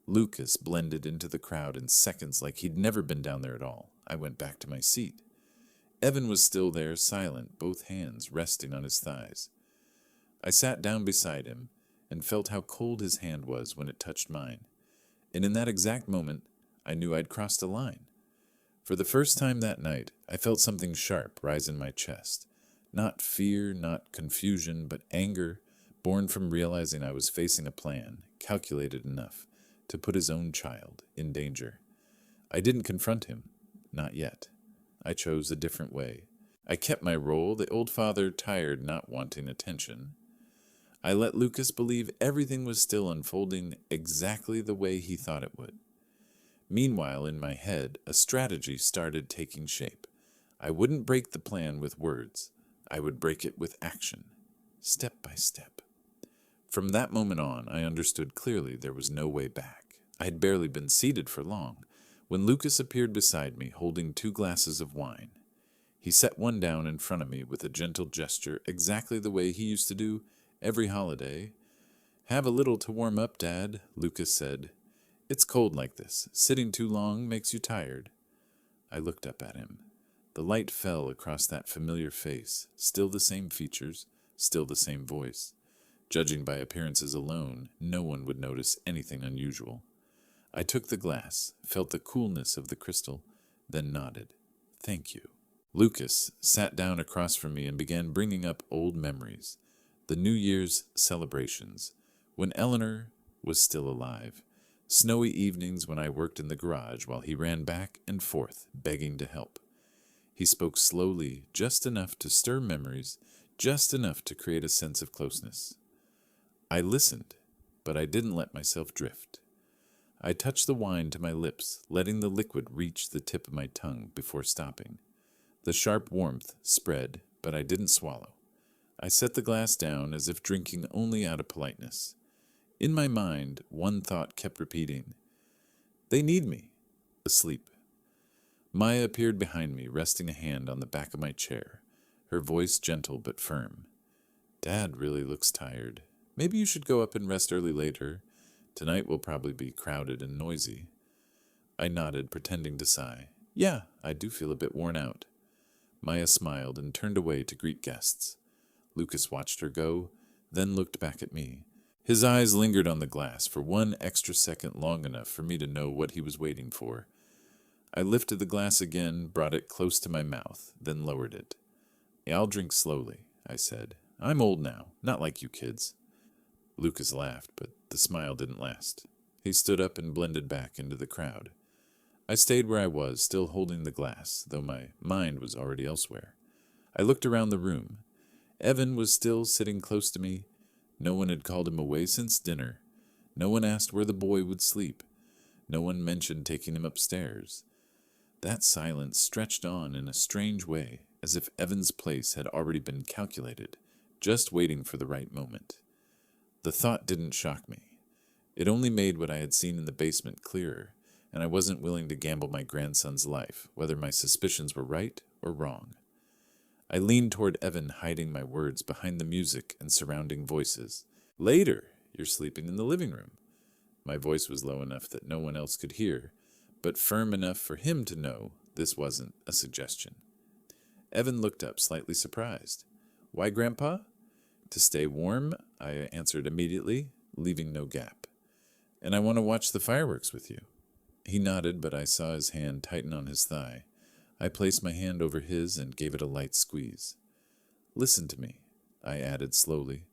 Lucas blended into the crowd in seconds like he'd never been down there at all. I went back to my seat. Evan was still there, silent, both hands resting on his thighs. I sat down beside him and felt how cold his hand was when it touched mine. And in that exact moment, I knew I'd crossed a line. For the first time that night, I felt something sharp rise in my chest. Not fear, not confusion, but anger, born from realizing I was facing a plan, calculated enough to put his own child in danger. I didn't confront him. Not yet. I chose a different way. I kept my role, the old father tired not wanting attention. I let Lucas believe everything was still unfolding exactly the way he thought it would. Meanwhile, in my head, a strategy started taking shape. I wouldn't break the plan with words. I would break it with action, step by step. From that moment on, I understood clearly there was no way back. I had barely been seated for long when Lucas appeared beside me holding 2 glasses of wine. He set one down in front of me with a gentle gesture, exactly the way he used to do every holiday. "Have a little to warm up, Dad," Lucas said. "It's cold like this. Sitting too long makes you tired." I looked up at him. The light fell across that familiar face, still the same features, still the same voice. Judging by appearances alone, no one would notice anything unusual. I took the glass, felt the coolness of the crystal, then nodded. "Thank you." Lucas sat down across from me and began bringing up old memories. The New Year's celebrations, when Eleanor was still alive. Snowy evenings when I worked in the garage while he ran back and forth, begging to help. He spoke slowly, just enough to stir memories, just enough to create a sense of closeness. I listened, but I didn't let myself drift. I touched the wine to my lips, letting the liquid reach the tip of my tongue before stopping. The sharp warmth spread, but I didn't swallow. I set the glass down as if drinking only out of politeness. In my mind, one thought kept repeating, "They need me." Asleep. Maya appeared behind me, resting a hand on the back of my chair, her voice gentle but firm. "Dad really looks tired. Maybe you should go up and rest early later. Tonight will probably be crowded and noisy." I nodded, pretending to sigh. "Yeah, I do feel a bit worn out." Maya smiled and turned away to greet guests. Lucas watched her go, then looked back at me. His eyes lingered on the glass for one extra second, long enough for me to know what he was waiting for. I lifted the glass again, brought it close to my mouth, then lowered it. "I'll drink slowly," I said. "I'm old now, not like you kids." Lucas laughed, but the smile didn't last. He stood up and blended back into the crowd. I stayed where I was, still holding the glass, though my mind was already elsewhere. I looked around the room. Evan was still sitting close to me. No one had called him away since dinner. No one asked where the boy would sleep. No one mentioned taking him upstairs. That silence stretched on in a strange way, as if Evan's place had already been calculated, just waiting for the right moment. The thought didn't shock me. It only made what I had seen in the basement clearer, and I wasn't willing to gamble my grandson's life, whether my suspicions were right or wrong. I leaned toward Evan, hiding my words behind the music and surrounding voices. "Later, you're sleeping in the living room." My voice was low enough that no one else could hear, but firm enough for him to know this wasn't a suggestion. Evan looked up, slightly surprised. "Why, Grandpa?" "To stay warm," I answered immediately, leaving no gap. "And I want to watch the fireworks with you." He nodded, but I saw his hand tighten on his thigh. I placed my hand over his and gave it a light squeeze. "Listen to me," I added slowly.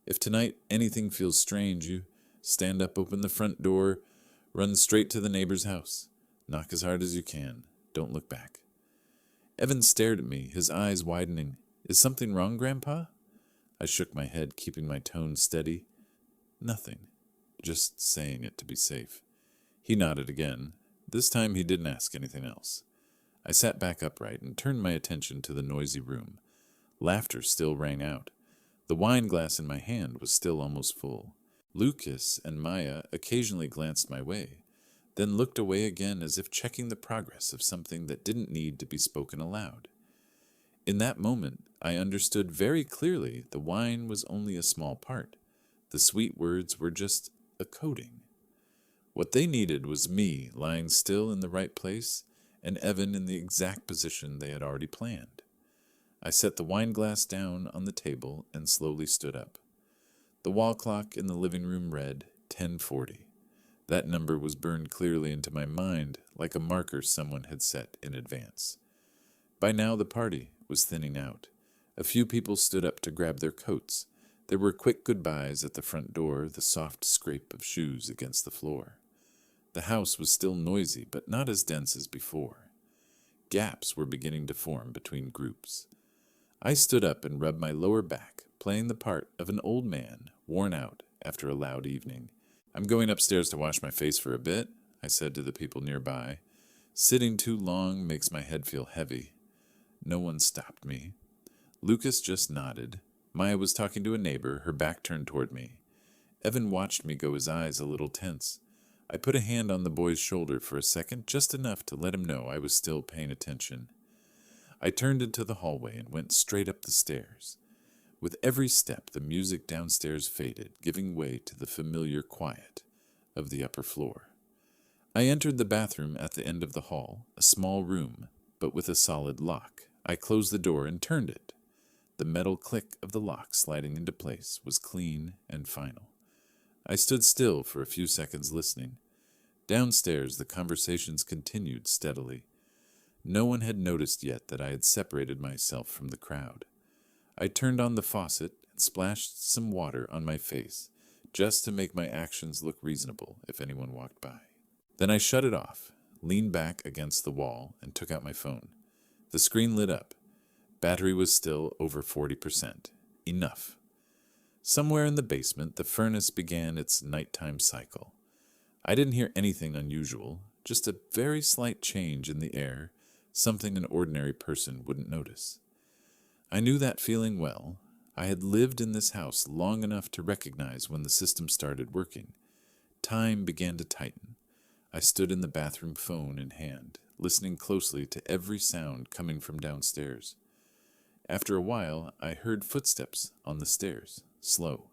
"If tonight anything feels strange, you stand up, open the front door, run straight to the neighbor's house. Knock as hard as you can. Don't look back." Evan stared at me, his eyes widening. "Is something wrong, Grandpa?" I shook my head, keeping my tone steady. "Nothing. Just saying it to be safe." He nodded again. This time he didn't ask anything else. I sat back upright and turned my attention to the noisy room. Laughter still rang out. The wine glass in my hand was still almost full. Lucas and Maya occasionally glanced my way, then looked away again as if checking the progress of something that didn't need to be spoken aloud. In that moment, I understood very clearly the wine was only a small part. The sweet words were just a coating. What they needed was me lying still in the right place and Evan in the exact position they had already planned. I set the wine glass down on the table and slowly stood up. The wall clock in the living room read 10:40. That number was burned clearly into my mind like a marker someone had set in advance. By now the party was thinning out. A few people stood up to grab their coats. There were quick goodbyes at the front door, the soft scrape of shoes against the floor. The house was still noisy, but not as dense as before. Gaps were beginning to form between groups. I stood up and rubbed my lower back, playing the part of an old man, worn out after a loud evening. "I'm going upstairs to wash my face for a bit," I said to the people nearby. "Sitting too long makes my head feel heavy." No one stopped me. Lucas just nodded. Maya was talking to a neighbor, her back turned toward me. Evan watched me go, his eyes a little tense. I put a hand on the boy's shoulder for a second, just enough to let him know I was still paying attention. I turned into the hallway and went straight up the stairs. With every step, the music downstairs faded, giving way to the familiar quiet of the upper floor. I entered the bathroom at the end of the hall, a small room, but with a solid lock. I closed the door and turned it. The metal click of the lock sliding into place was clean and final. I stood still for a few seconds listening. Downstairs, the conversations continued steadily. No one had noticed yet that I had separated myself from the crowd. I turned on the faucet and splashed some water on my face, just to make my actions look reasonable if anyone walked by. Then I shut it off, leaned back against the wall, and took out my phone. The screen lit up. Battery was still over 40%. Enough. Somewhere in the basement, the furnace began its nighttime cycle. I didn't hear anything unusual, just a very slight change in the air, something an ordinary person wouldn't notice. I knew that feeling well. I had lived in this house long enough to recognize when the system started working. Time began to tighten. I stood in the bathroom, phone in hand, listening closely to every sound coming from downstairs. After a while, I heard footsteps on the stairs, slow.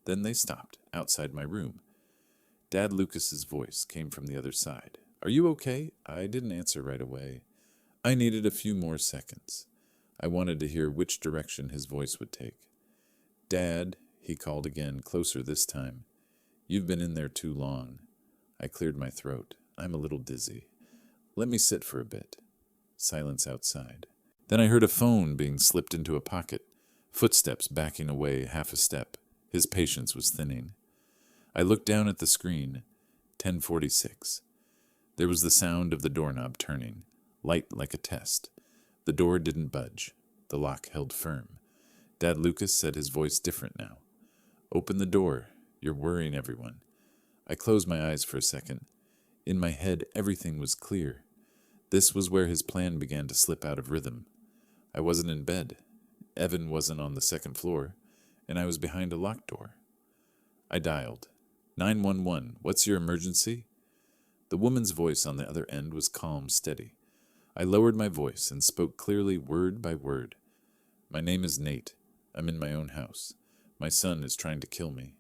Then they stopped, outside my room. Dad Lucas's voice came from the other side. "Are you okay?" I didn't answer right away. I needed a few more seconds. I wanted to hear which direction his voice would take. "Dad," he called again, closer this time. "You've been in there too long." I cleared my throat. "I'm a little dizzy. Let me sit for a bit." Silence outside. Then I heard a phone being slipped into a pocket, footsteps backing away half a step. His patience was thinning. I looked down at the screen. 10:46. There was the sound of the doorknob turning, light like a test. The door didn't budge. The lock held firm. Dad Lucas said, his voice different now. "Open the door. You're worrying everyone." I closed my eyes for a second. In my head, everything was clear. This was where his plan began to slip out of rhythm. I wasn't in bed. Evan wasn't on the second floor, and I was behind a locked door. I dialed. 911, what's your emergency? The woman's voice on the other end was calm, steady. I lowered my voice and spoke clearly word by word. "My name is Nate. I'm in my own house. My son is trying to kill me."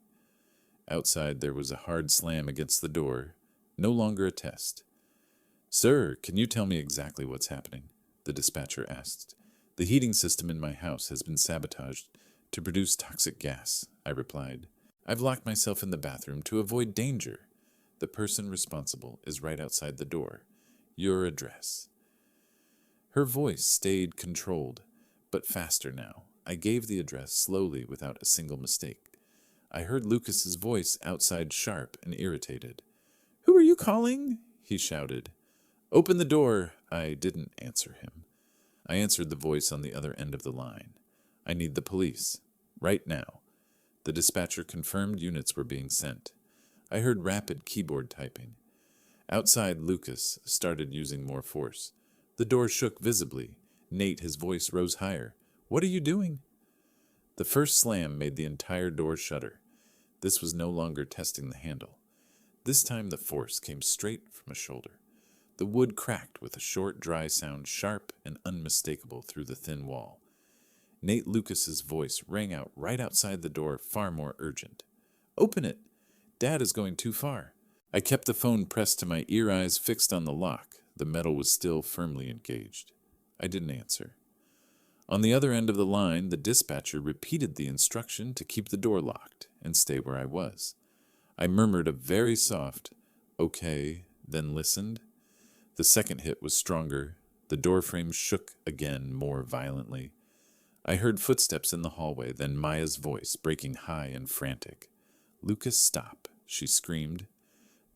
Outside there was a hard slam against the door, no longer a test. "Sir, can you tell me exactly what's happening?" the dispatcher asked. "The heating system in my house has been sabotaged to produce toxic gas," I replied. "I've locked myself in the bathroom to avoid danger. The person responsible is right outside the door. Your address." Her voice stayed controlled, but faster now. I gave the address slowly without a single mistake. I heard Lucas's voice outside, sharp and irritated. "Who are you calling?" he shouted. "Open the door." I didn't answer him. I answered the voice on the other end of the line. "I need the police. Right now." The dispatcher confirmed units were being sent. I heard rapid keyboard typing. Outside, Lucas started using more force. The door shook visibly. Nate, his voice rose higher. "What are you doing?" The first slam made the entire door shudder. This was no longer testing the handle. This time the force came straight from a shoulder. The wood cracked with a short, dry sound, sharp and unmistakable through the thin wall. Nate Lucas's voice rang out right outside the door, far more urgent. "Open it! Dad is going too far." I kept the phone pressed to my ear, eyes fixed on the lock. The metal was still firmly engaged. I didn't answer. On the other end of the line, the dispatcher repeated the instruction to keep the door locked and stay where I was. I murmured a very soft, "Okay," then listened. The second hit was stronger. The door frame shook again more violently. I heard footsteps in the hallway, then Maya's voice, breaking high and frantic. "Lucas, stop," she screamed.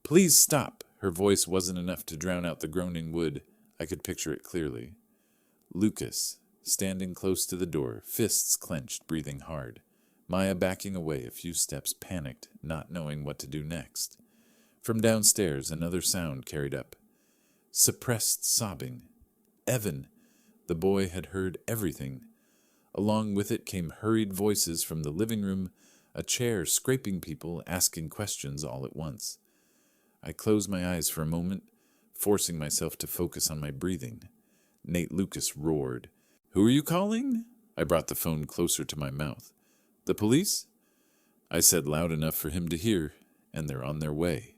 "Please stop!" Her voice wasn't enough to drown out the groaning wood. I could picture it clearly. Lucas, standing close to the door, fists clenched, breathing hard. Maya backing away a few steps, panicked, not knowing what to do next. From downstairs, another sound carried up. Suppressed sobbing. Evan! The boy had heard everything. Along with it came hurried voices from the living room, a chair scraping people, asking questions all at once. I closed my eyes for a moment, forcing myself to focus on my breathing. Nate Lucas roared. "Who are you calling?" I brought the phone closer to my mouth. "The police?" I said loud enough for him to hear, "and they're on their way."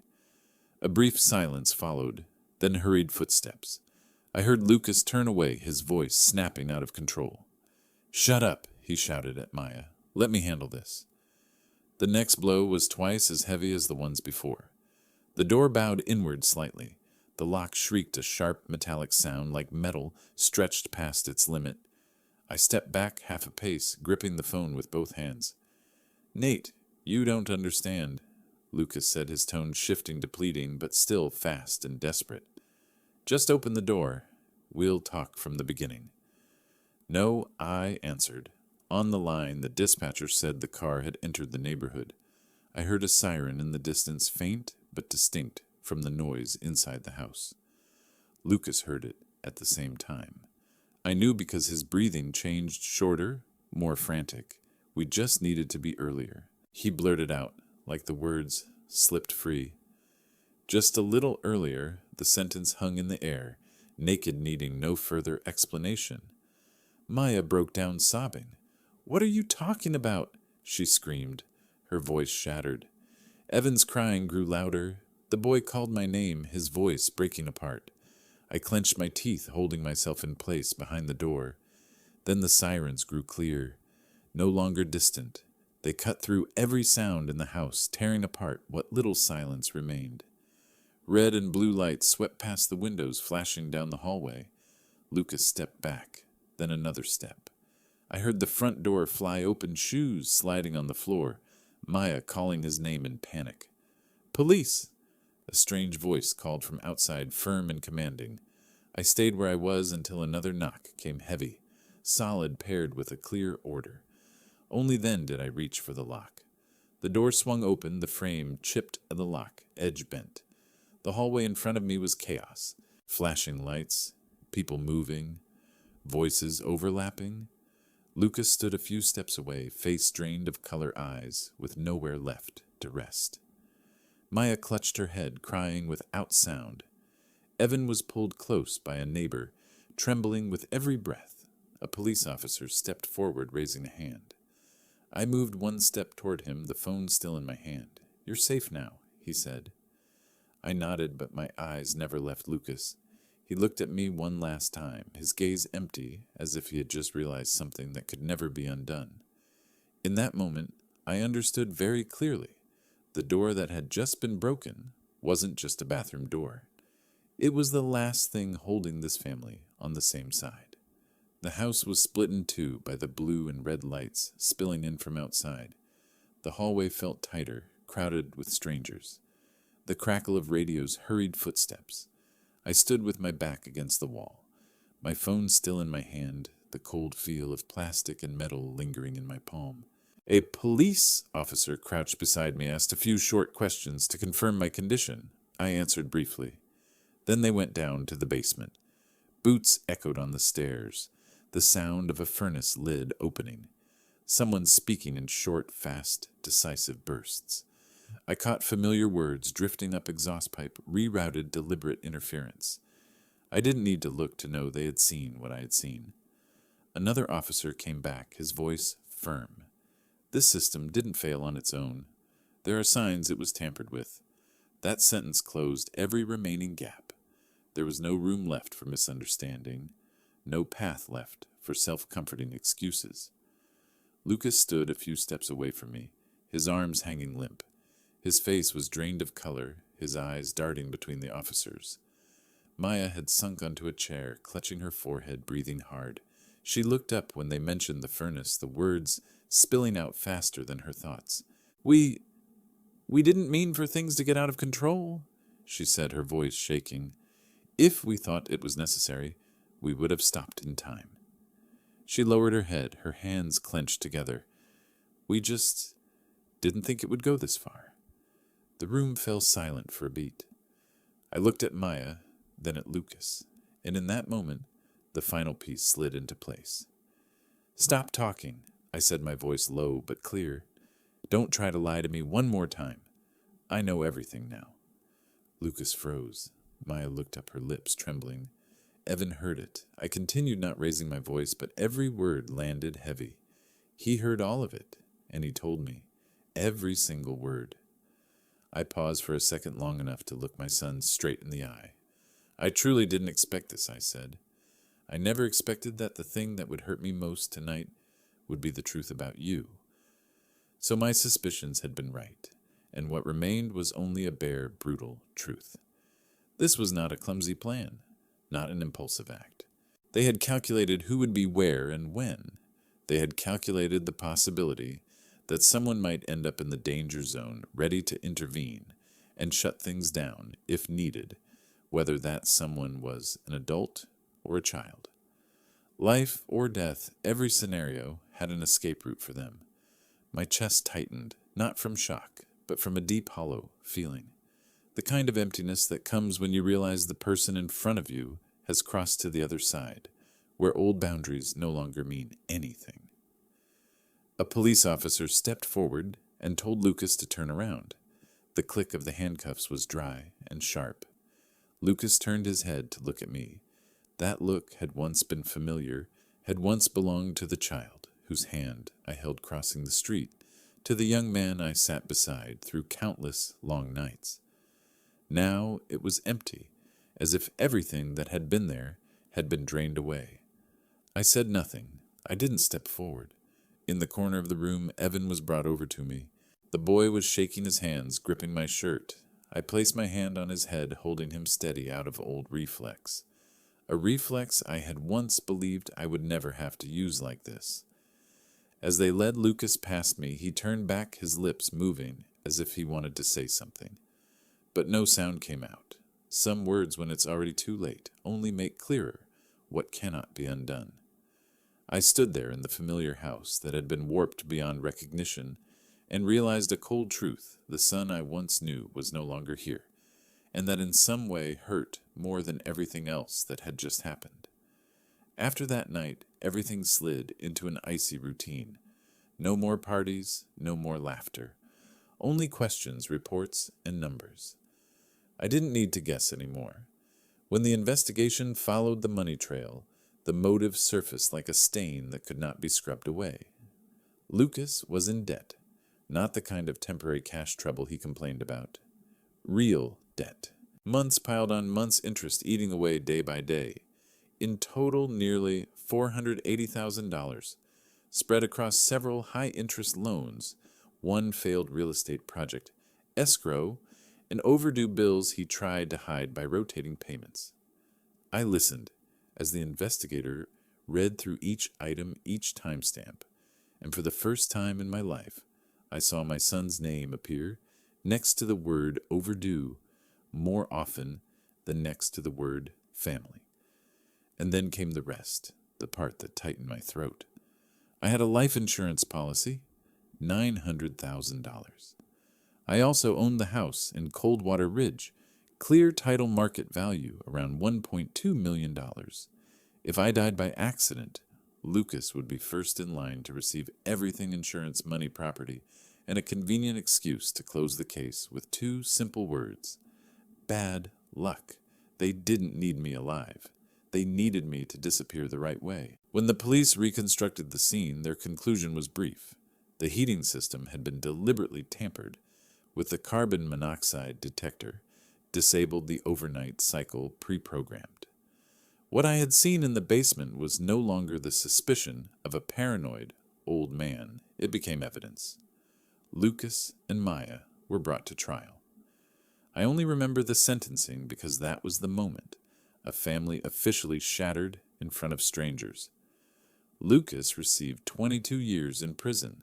A brief silence followed, then hurried footsteps. I heard Lucas turn away, his voice snapping out of control. "Shut up," he shouted at Maya. "Let me handle this." The next blow was twice as heavy as the ones before. The door bowed inward slightly. The lock shrieked a sharp metallic sound like metal stretched past its limit. I stepped back half a pace, gripping the phone with both hands. "Nate, you don't understand," Lucas said, his tone shifting to pleading, but still fast and desperate. "Just open the door. We'll talk from the beginning." "No," I answered. On the line, the dispatcher said the car had entered the neighborhood. I heard a siren in the distance, faint but distinct from the noise inside the house. Lucas heard it at the same time. I knew because his breathing changed shorter, more frantic. We just needed to be earlier. He blurted out, like the words slipped free. Just a little earlier, the sentence hung in the air, naked, needing no further explanation. Maya broke down sobbing. "What are you talking about?" she screamed, her voice shattered. Evan's crying grew louder. The boy called my name, his voice breaking apart. I clenched my teeth, holding myself in place behind the door. Then the sirens grew clear, no longer distant. They cut through every sound in the house, tearing apart what little silence remained. Red and blue lights swept past the windows, flashing down the hallway. Lucas stepped back, then another step. I heard the front door fly open, shoes sliding on the floor, Maya calling his name in panic. "Police!" A strange voice called from outside, firm and commanding. I stayed where I was until another knock came heavy, solid, paired with a clear order. Only then did I reach for the lock. The door swung open, the frame chipped at the lock, edge bent. The hallway in front of me was chaos. Flashing lights, people moving, voices overlapping. Lucas stood a few steps away, face drained of color eyes, with nowhere left to rest. Maya clutched her head, crying without sound. Evan was pulled close by a neighbor, trembling with every breath. A police officer stepped forward, raising a hand. I moved one step toward him, the phone still in my hand. "You're safe now," he said. I nodded, but my eyes never left Lucas. He looked at me one last time, his gaze empty, as if he had just realized something that could never be undone. In that moment, I understood very clearly. The door that had just been broken wasn't just a bathroom door. It was the last thing holding this family on the same side. The house was split in two by the blue and red lights spilling in from outside. The hallway felt tighter, crowded with strangers. The crackle of radios, hurried footsteps. I stood with my back against the wall, my phone still in my hand, the cold feel of plastic and metal lingering in my palm. A police officer crouched beside me, asked a few short questions to confirm my condition. I answered briefly. Then they went down to the basement. Boots echoed on the stairs, the sound of a furnace lid opening. Someone speaking in short, fast, decisive bursts. I caught familiar words drifting up exhaust pipe, rerouted deliberate interference. I didn't need to look to know they had seen what I had seen. Another officer came back, his voice firm. This system didn't fail on its own. There are signs it was tampered with. That sentence closed every remaining gap. There was no room left for misunderstanding, no path left for self-comforting excuses. Lucas stood a few steps away from me, his arms hanging limp. His face was drained of color, his eyes darting between the officers. Maya had sunk onto a chair, clutching her forehead, breathing hard. She looked up when they mentioned the furnace, the words spilling out faster than her thoughts. We didn't mean for things to get out of control," she said, her voice shaking. "If we thought it was necessary, we would have stopped in time." She lowered her head, her hands clenched together. "We just didn't think it would go this far." The room fell silent for a beat. I looked at Maya, then at Lucas, and in that moment, the final piece slid into place. "Stop talking," I said, my voice low but clear. "Don't try to lie to me one more time. I know everything now." Lucas froze. Maya looked up, her lips trembling. Evan heard it. I continued, not raising my voice, but every word landed heavy. He heard all of it, and he told me. Every single word. I paused for a second, long enough to look my son straight in the eye. "I truly didn't expect this," I said. "I never expected that the thing that would hurt me most tonight would be the truth about you." So my suspicions had been right, and what remained was only a bare, brutal truth. This was not a clumsy plan, not an impulsive act. They had calculated who would be where and when. They had calculated the possibility that someone might end up in the danger zone, ready to intervene and shut things down if needed, whether that someone was an adult or a child. Life or death, every scenario had an escape route for them. My chest tightened, not from shock, but from a deep hollow feeling. The kind of emptiness that comes when you realize the person in front of you has crossed to the other side, where old boundaries no longer mean anything. A police officer stepped forward and told Lucas to turn around. The click of the handcuffs was dry and sharp. Lucas turned his head to look at me. That look had once been familiar, had once belonged to the child whose hand I held crossing the street, to the young man I sat beside through countless long nights. Now it was empty, as if everything that had been there had been drained away. I said nothing. I didn't step forward. In the corner of the room, Evan was brought over to me. The boy was shaking his hands, gripping my shirt. I placed my hand on his head, holding him steady out of old reflex. A reflex I had once believed I would never have to use like this. As they led Lucas past me, he turned back, his lips moving, as if he wanted to say something. But no sound came out. Some words, when it's already too late, only make clearer what cannot be undone. I stood there in the familiar house that had been warped beyond recognition and realized a cold truth: the son I once knew was no longer here, and that in some way hurt more than everything else that had just happened. After that night, everything slid into an icy routine. No more parties, no more laughter. Only questions, reports, and numbers. I didn't need to guess anymore. When the investigation followed the money trail, the motive surfaced like a stain that could not be scrubbed away. Lucas was in debt, not the kind of temporary cash trouble he complained about. Real debt. Months piled on months, interest eating away day by day. In total, nearly $480,000, spread across several high-interest loans, one failed real estate project, escrow, and overdue bills he tried to hide by rotating payments. I listened as the investigator read through each item, each timestamp, and for the first time in my life, I saw my son's name appear next to the word overdue more often than next to the word family. And then came the rest, the part that tightened my throat. I had a life insurance policy, $900,000. I also owned the house in Coldwater Ridge, clear title market value around $1.2 million. If I died by accident, Lucas would be first in line to receive everything: insurance, money, property, and a convenient excuse to close the case with two simple words: bad luck. They didn't need me alive. They needed me to disappear the right way. When the police reconstructed the scene, their conclusion was brief. The heating system had been deliberately tampered with the carbon monoxide detector, disabled the overnight cycle pre-programmed. What I had seen in the basement was no longer the suspicion of a paranoid old man. It became evidence. Lucas and Maya were brought to trial. I only remember the sentencing because that was the moment a family officially shattered in front of strangers. Lucas received 22 years in prison.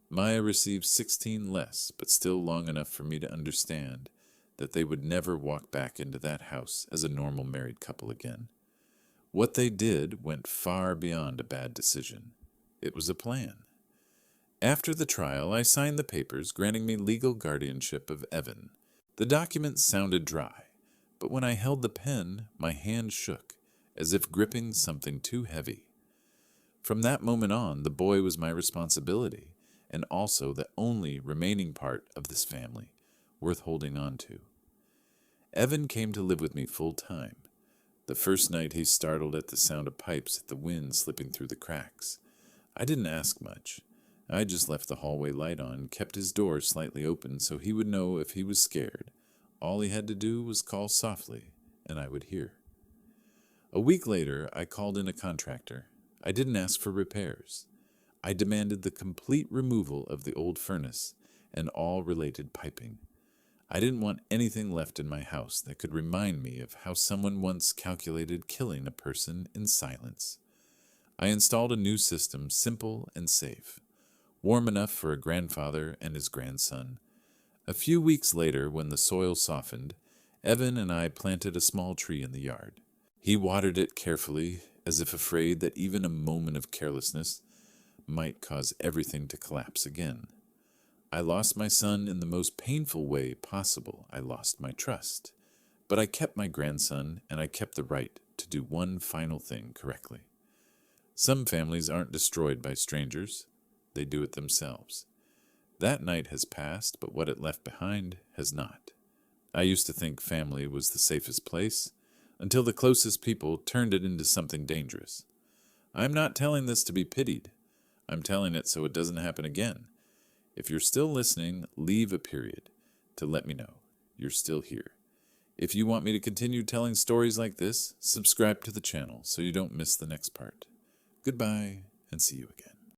Maya received 16 less, but still long enough for me to understand that they would never walk back into that house as a normal married couple again. What they did went far beyond a bad decision. It was a plan. After the trial, I signed the papers granting me legal guardianship of Evan. The documents sounded dry, but when I held the pen, my hand shook, as if gripping something too heavy. From that moment on, the boy was my responsibility, and also the only remaining part of this family worth holding on to. Evan came to live with me full time. The first night he startled at the sound of pipes at the wind slipping through the cracks. I didn't ask much. I just left the hallway light on and kept his door slightly open so he would know if he was scared. All he had to do was call softly, and I would hear. A week later, I called in a contractor. I didn't ask for repairs. I demanded the complete removal of the old furnace and all related piping. I didn't want anything left in my house that could remind me of how someone once calculated killing a person in silence. I installed a new system, simple and safe, warm enough for a grandfather and his grandson. A few weeks later, when the soil softened, Evan and I planted a small tree in the yard. He watered it carefully, as if afraid that even a moment of carelessness might cause everything to collapse again. I lost my son in the most painful way possible. I lost my trust. But I kept my grandson, and I kept the right to do one final thing correctly. Some families aren't destroyed by strangers. They do it themselves. That night has passed, but what it left behind has not. I used to think family was the safest place, until the closest people turned it into something dangerous. I'm not telling this to be pitied. I'm telling it so it doesn't happen again. If you're still listening, leave a period to let me know you're still here. If you want me to continue telling stories like this, subscribe to the channel so you don't miss the next part. Goodbye, and see you again.